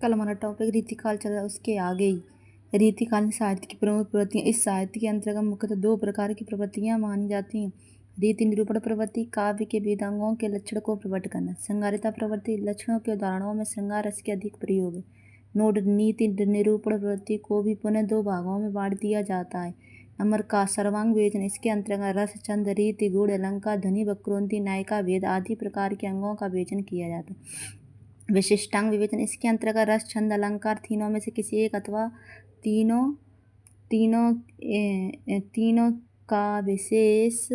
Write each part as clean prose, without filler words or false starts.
कल हमारा टॉपिक रीतिकाल चल रहा है, उसके आगे ही रीतिकालीन साहित्य की प्रमुख प्रवृत्तियाँ। इस साहित्य के अंतर्गत मुख्यतः दो प्रकार की प्रवृत्तियाँ मानी जाती हैं। रीति निरूपण प्रवृत्ति, काव्य के वेदांगों के लक्षण को प्रकट करना। श्रृंगारिता प्रवृत्ति, लक्षणों के उदाहरणों में श्रृंगार रस के अधिक प्रयोग है। नोट, नीति निरूपण प्रवृत्ति को भी पुनः दो भागों में बांट दिया जाता है। नंबर का सर्वांग विवेचन, इसके अंतर्गत रस, छंद, रीति, गुण, अलंकार, ध्वनि, वक्रोक्ति, नायिका भेद आदि प्रकार के अंगों का विवेचन किया जाता है। विशिष्टांग विवेचन, इसके अंतर्गत रस, छंद, अलंकार तीनों में से किसी एक अथवा तीनों तीनों तीनों का विशेष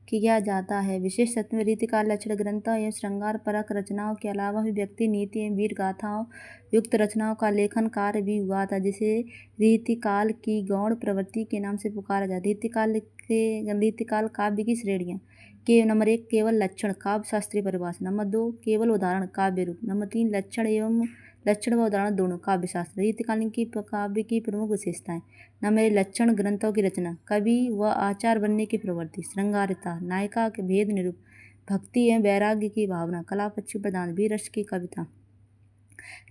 किया जाता है। विशेष सत्व रीतिकाल लक्षण ग्रंथों एवं श्रृंगार परक रचनाओं के अलावा भी व्यक्ति नीति एवं वीर गाथाओं युक्त रचनाओं का लेखन कार्य भी हुआ था, जिसे रीतिकाल की गौण प्रवृत्ति के नाम से पुकारा जाता है। रीतिकाल काव्य की श्रेणियाँ के नंबर 1 केवल लक्षण, काव्य शास्त्रीय परिभाषा। नंबर 2 केवल उदाहरण, काव्य रूप। नंबर 3 लक्षण व उदाहरण दोनों, काव्य शास्त्र। रीतिकालीन की काव्य की प्रमुख विशेषताएं। नंबर 1 लक्षण, ग्रंथों की रचना, कवि व आचार बनने की प्रवृत्ति। श्रृंगारिता, नायिका के भेद निरूप, भक्ति एवं वैराग्य की भावना, कला पक्षी प्रदान, वीर रस की कविता।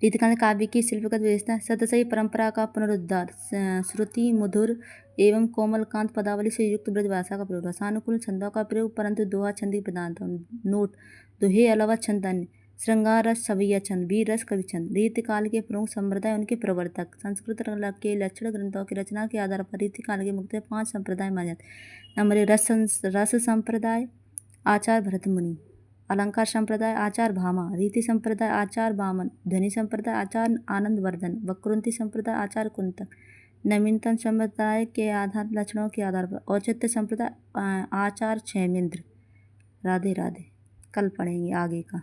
रीतिकालीन काव्य की शिल्पगत विशेषता, सतसई परंपरा का पुनरुद्धार, श्रुति मधुर एवं कोमलकांत पदावली से युक्त ब्रज भाषा का प्रयोग, रसानुकूल छंदों का प्रयोग परंतु दोहा छंदी प्रधानता। नोट, दोहे अलावा छंद अन्य, श्रृंगार रस, सवैया छंद, वीर रस, कवि छंद। रीतिकाल के प्रमुख संप्रदाय, उनके प्रवर्तक। संस्कृत के लक्षण ग्रंथों की रचना के आधार पर रीतिकाल के मुख्य 5 संप्रदाय माने जाते हैं। नंबर 1 रस संप्रदाय, आचार्य भरत मुनि। अलंकार संप्रदाय, आचार्य भामा। रीति संप्रदाय, आचार्य वामन। ध्वनि संप्रदाय, आचार्य आनंदवर्धन। वक्रोक्ति संप्रदाय, आचार्य कुंतक। नवीनतम संप्रदाय के आधार लक्षणों के आधार पर औचित्य संप्रदाय, आचार्य क्षेमेंद्र। राधे राधे। कल पढ़ेंगे आगे का।